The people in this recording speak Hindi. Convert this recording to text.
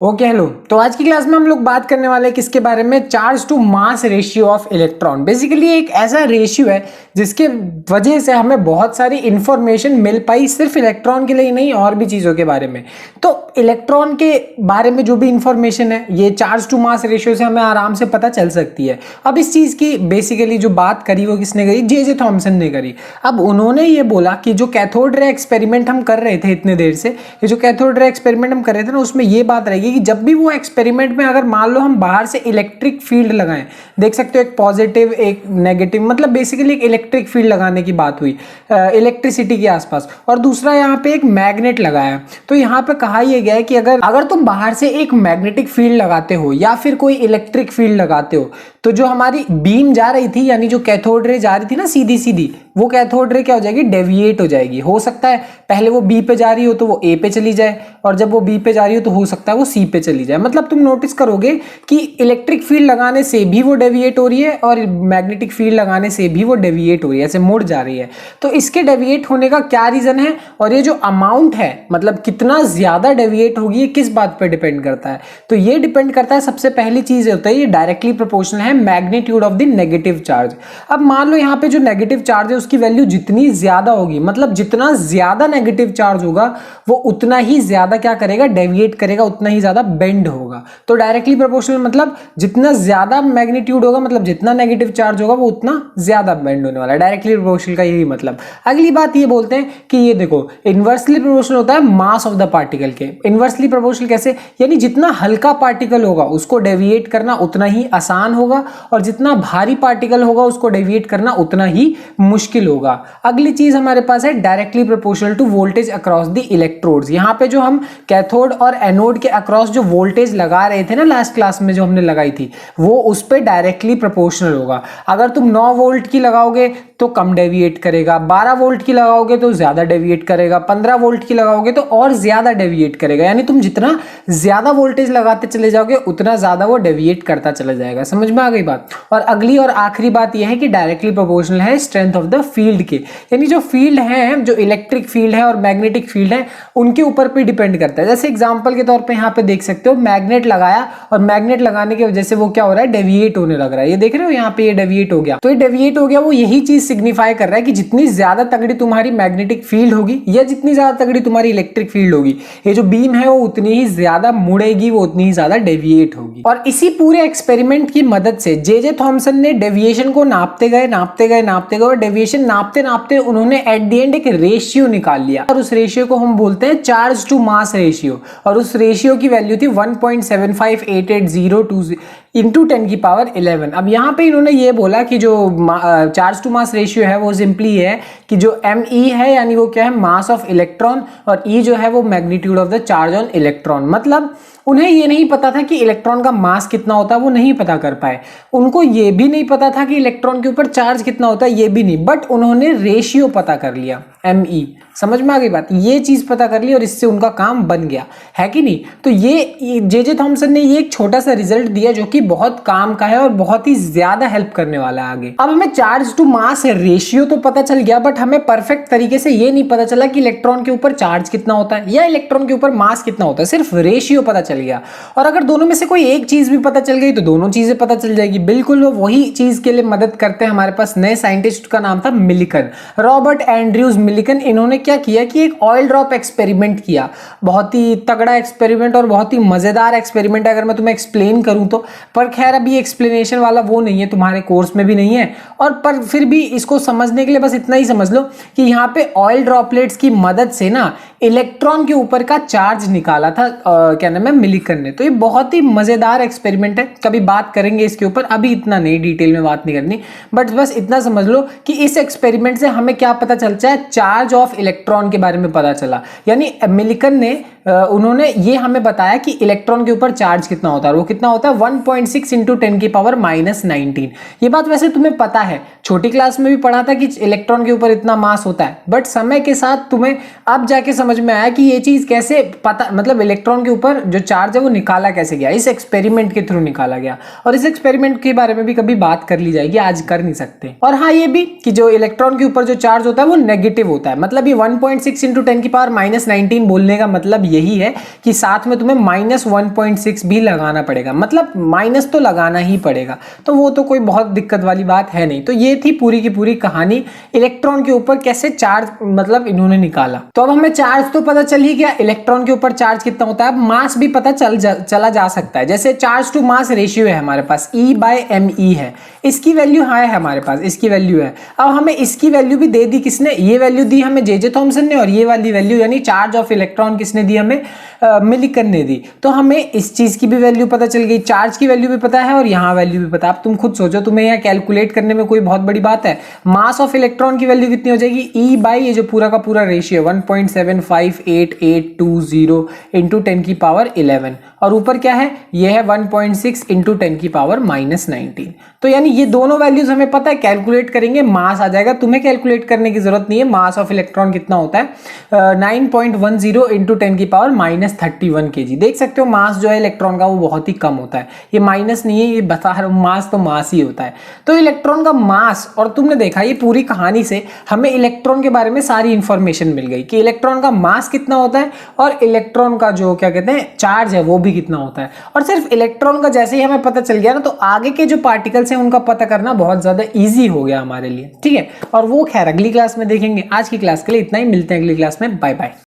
Okay hello. तो आज की क्लास में हम लोग बात करने वाले हैं किसके बारे में, charge to mass ratio of electron. Basically एक ऐसा रेशियो है जिसके वजह से हमें बहुत सारी इंफॉर्मेशन मिल पाई, सिर्फ इलेक्ट्रॉन के लिए नहीं और भी चीज़ों के बारे में। तो इलेक्ट्रॉन के बारे में जो भी इंफॉर्मेशन है ये चार्ज टू मास रेशियो से हमें आराम से पता चल सकती है। अब इस चीज़ की बेसिकली जो बात करी वो किसने करी, जे थॉमसन ने करी। अब उन्होंने ये बोला कि जो कैथोड रे एक्सपेरिमेंट हम कर रहे थे इतने देर से, ये जो कैथोड रे एक्सपेरिमेंट हम कर रहे थे ना, उसमें ये बात रहेगी कि जब भी वो एक्सपेरिमेंट में अगर मान लो हम बाहर से इलेक्ट्रिक फील्ड लगाएं, देख सकते हो एक पॉजिटिव एक नेगेटिव, मतलब बेसिकली एक इलेक्ट्रिक फील्ड लगाने की बात हुई इलेक्ट्रिसिटी के आसपास, और दूसरा यहाँ पे एक मैग्नेट लगाया। तो यहाँ पे कहा यह गया है कि अगर तुम बाहर से एक मैग्नेटिक फील्ड लगाते हो या फिर कोई इलेक्ट्रिक फील्ड लगाते हो, तो जो हमारी बीम जा रही थी, यानी जो कैथोड रे जा रही थी ना सीधी सीधी, वो कैथोड रे क्या हो जाएगी, डेविएट हो जाएगी। हो सकता है पहले वो बी पे जा रही हो तो वो ए पे चली जाए, और जब वो बी पे जा रही हो तो हो सकता है वो सी पे चली जाए। मतलब तुम नोटिस करोगे कि इलेक्ट्रिक फील्ड लगाने से भी वो डेविएट हो रही है और मैग्नेटिक फील्ड लगाने से भी वो डेविएट हो रही है, ऐसे मुड़ जा रही है। तो इसके डेविएट होने का क्या रीजन है, और ये जो अमाउंट है मतलब कितना ज्यादा डेविएट होगी, ये किस बात पे डिपेंड करता है। तो ये डिपेंड करता है, सबसे पहली चीज होता है ये डायरेक्टली प्रोपोर्शनल है magnitude of the negative charge. अब मान लो यहाँ पे जो नेगेटिव चार्ज है उसकी वैल्यू जितनी ज्यादा होगी, मतलब जितना ज्यादा नेगेटिव चार्ज होगा वो उतना ही ज्यादा क्या करेगा, डेविएट करेगा, उतना ही ज्यादा बेंड होगा। तो डायरेक्टली प्रोपोर्शनल मतलब जितना ज्यादा मैग्नीट्यूड होगा, मतलब जितना नेगेटिव चार्ज होगा वो उतना ज्यादा बेंड होने वाला है। डायरेक्टली प्रोपोर्शनल का यही मतलब। अगली बात ये बोलते हैं कि ये देखो इनवर्सली प्रोपोर्शनल होता है मास ऑफ द पार्टिकल के। इनवर्सली प्रोपोर्शनल कैसे, यानी जितना हल्का पार्टिकल होगा उसको डेविएट करना उतना ही आसान होगा, और जितना भारी पार्टिकल होगा उसको डेविएट करना उतना ही मुश्किल होगा। अगली चीज हमारे पास है directly proportional to voltage across the electrodes. यहाँ पे जो हम कैथोड और एनोड के अक्रॉस जो वोल्टेज लगा रहे थे ना लास्ट क्लास में जो हमने लगाई थी, वो उस पे डायरेक्टली प्रोपोर्शनल होगा। अगर तुम 9 वोल्ट की लगाओगे तो कम डेविएट करेगा, 12 वोल्ट की लगाओगे तो ज्यादा डेविएट करेगा, 15 वोल्ट की लगाओगे तो और ज्यादा डेविएट करेगा। यानी तुम जितना ज्यादा वोल्टेज लगाते चले जाओगे उतना ज्यादा वो डेविएट करता चला जाएगा। समझ में आ गई बात। और अगली और आखिरी बात यह है कि डायरेक्टली प्रोपोर्शनल है स्ट्रेंथ ऑफ द फील्ड के, यानी जो फील्ड है, जो इलेक्ट्रिक फील्ड है और मैग्नेटिक फील्ड है, उनके ऊपर भी डिपेंड करता है। जैसे एग्जांपल के तौर पे यहाँ पे देख सकते हो मैग्नेट लगाया, और मैग्नेट लगाने की वजह से वो क्या हो रहा है, डेविएट होने लग रहा है। ये देख रहे हो यहाँ पे ये डेविएट हो गया। तो ये डेविएट हो गया, वो यही चीज सिग्निफाई कर रहा है कि जितनी ज्यादा तगड़ी तुम्हारी मैग्नेटिक फील्ड होगी या जितनी ज्यादा तगड़ी तुम्हारी इलेक्ट्रिक फील्ड होगी, ये जो बीम है वो उतनी ही ज्यादा मुड़ेगी, वो उतनी ही ज्यादा डेविएट होगी। और इसी पूरे एक्सपेरिमेंट की मदद से जे थॉमसन ने डेविएशन को नापते गए और डेविएशन नापते नापते उन्होंने एट द एंड एक रेशियो निकाल लिया, और उस रेशियो को हम बोलते हैं चार्ज टू मास रेशियो। और उस रेशियो की वैल्यू थी 1.758802 इंटू 10 की पावर 11। अब यहाँ पे इन्होंने ये बोला कि जो चार्ज टू मास रेशियो है वो सिंपली है कि जो ME है, यानी वो क्या है, मास ऑफ इलेक्ट्रॉन, और E जो है वो magnitude of the charge on electron. मतलब उन्हें ये नहीं पता था कि इलेक्ट्रॉन का मास कितना होता है, वो नहीं पता कर पाए। उनको ये भी नहीं पता था कि इलेक्ट्रॉन के ऊपर चार्ज कितना होता है, ये भी नहीं, बट उन्होंने रेशियो पता कर लिया, ME। समझ में आ गई बात, ये चीज पता कर ली और इससे उनका काम बन गया, है कि नहीं। तो ये जे थॉमसन ने ये एक छोटा सा रिजल्ट दिया जो कि बहुत काम का है और बहुत ही ज्यादा हेल्प करने वाला है आगे। अब हमें चार्ज टू मास रेशियो तो पता चल गया, बट हमें परफेक्ट तरीके से ये नहीं पता चला कि इलेक्ट्रॉन के ऊपर चार्ज कितना होता है या इलेक्ट्रॉन के ऊपर मास कितना होता है, सिर्फ रेशियो पता चल गया। और अगर दोनों में से कोई एक चीज भी पता चल गई तो दोनों चीजें पता चल जाएगी। बिल्कुल वही चीज के लिए मदद करते हैं हमारे पास नए साइंटिस्ट का नाम था मिलिकन, रॉबर्ट एंड्रयूज मिलिकन। इन्होंने क्या किया कि एक ऑयल ड्रॉप एक्सपेरिमेंट किया, बहुत ही तगड़ा एक्सपेरिमेंट और बहुत ही मजेदार एक्सपेरिमेंट है अगर मैं तुम्हें एक्सप्लेन करूं तो। पर खैर अभी एक्सप्लेनेशन वाला वो नहीं है, तुम्हारे कोर्स में भी नहीं है, और पर फिर भी इसको समझने के लिए बस इतना ही समझ लो कि यहाँ पे ऑयल ड्रॉपलेट्स की मदद से ना इलेक्ट्रॉन के ऊपर का चार्ज निकाला था क्या नाम है, मिलिकन ने। तो ये बहुत ही मजेदार एक्सपेरिमेंट है, कभी बात करेंगे इसके ऊपर, अभी इतना नहीं डिटेल में बात नहीं करनी, बट बस इतना समझ लो कि इस एक्सपेरिमेंट से हमें क्या पता चलता है, चार्ज ऑफ इलेक्ट्रॉन के बारे में पता चला। यानी मिलिकन ने उन्होंने ये हमें बताया कि इलेक्ट्रॉन के ऊपर चार्ज कितना होता है, वो कितना होता है 1.6 इंटू 10 की पावर -19। ये बात वैसे तुम्हें पता है, छोटी क्लास में भी पढ़ा था कि इलेक्ट्रॉन के ऊपर इतना मास होता है, बट समय के साथ तुम्हें अब जाके समझ में आया कि ये चीज कैसे पता, मतलब इलेक्ट्रॉन के ऊपर जो चार्ज है वो निकाला कैसे गया, इस एक्सपेरिमेंट के थ्रू निकाला गया। और इस एक्सपेरिमेंट के बारे में भी कभी बात कर ली जाएगी, आज कर नहीं सकते। और हाँ ये भी कि जो इलेक्ट्रॉन के ऊपर जो चार्ज होता है वो नेगेटिव नेगेटिव होता है। मतलब ये 1.6 इंटू 10 की पावर -19 बोलने का मतलब यही है कि साथ में तुम्हें -1.6 भी लगाना पड़ेगा, मतलब माइनस तो लगाना ही पड़ेगा। तो वो तो कोई बहुत दिक्कत वाली बात है नहीं। तो ये थी पूरी की पूरी कहानी इलेक्ट्रॉन के ऊपर कैसे चार्ज मतलब इन्होंने निकाला। तो अब हमें चार्ज तो पता चल ही गया, इलेक्ट्रॉन के ऊपर चार्ज कितना होता है। अब मास भी पता चला जा सकता है। जैसे चार्ज टू मास रेशियो है हमारे पास, E/me है, इसकी वैल्यू है हमारे पास, इसकी वैल्यू है। अब हमें इसकी वैल्यू भी दे दी किसने, ये वैल्यू दी हमें जे थॉमसन ने, और ये वाली वैल्यू यानी चार्ज ऑफ इलेक्ट्रॉन किसने दी हमें, मिलिकन ने दी। तो हमें इस चीज की भी वैल्यू पता चल गई, चार्ज की वैल्यू भी पता है और यहाँ वैल्यू भी पता है। अब तुम खुद सोचो, तुम्हें यहाँ कैलकुलेट करने में कोई बहुत बड़ी बात है। मास ऑफ इलेक्ट्रॉन की वैल्यू कितनी हो जाएगी, E/, ये जो पूरा का पूरा रेशियो 1.7588820 इंटू 10 की पावर 11, और ऊपर क्या है, ये है 1.6 इंटू 10 की पावर -19। तो यानी ये दोनों वैल्यूज हमें पता है, कैलकुलेट करेंगे मास आ जाएगा। तुम्हें कैलकुलेट करने की जरूरत नहीं है। मास ऑफ इलेक्ट्रॉन कितना होता है, 9.10 इंटू 10 की पावर -31 kg। देख सकते हो मास जो है इलेक्ट्रॉन का वो बहुत ही कम होता है, ये माइनस नहीं है, ये बता रहा हूं, मास तो मास ही होता है। तो इलेक्ट्रॉन का मास, और तुमने देखा ये पूरी कहानी से हमें इलेक्ट्रॉन के बारे में सारी इंफॉर्मेशन मिल गई कि इलेक्ट्रॉन का मास कितना होता है और इलेक्ट्रॉन का जो क्या कहते हैं चार्ज है वो भी कितना होता है। और सिर्फ इलेक्ट्रॉन का जैसे ही हमें पता चल गया ना, तो आगे के जो पार्टिकल्स हैं उनका पता करना बहुत ज्यादा ईजी हो गया हमारे लिए, ठीक है। और वो खैर अगली क्लास में देखेंगे। आज की क्लास के लिए इतना ही, मिलते हैं अगली क्लास में, बाय बाय।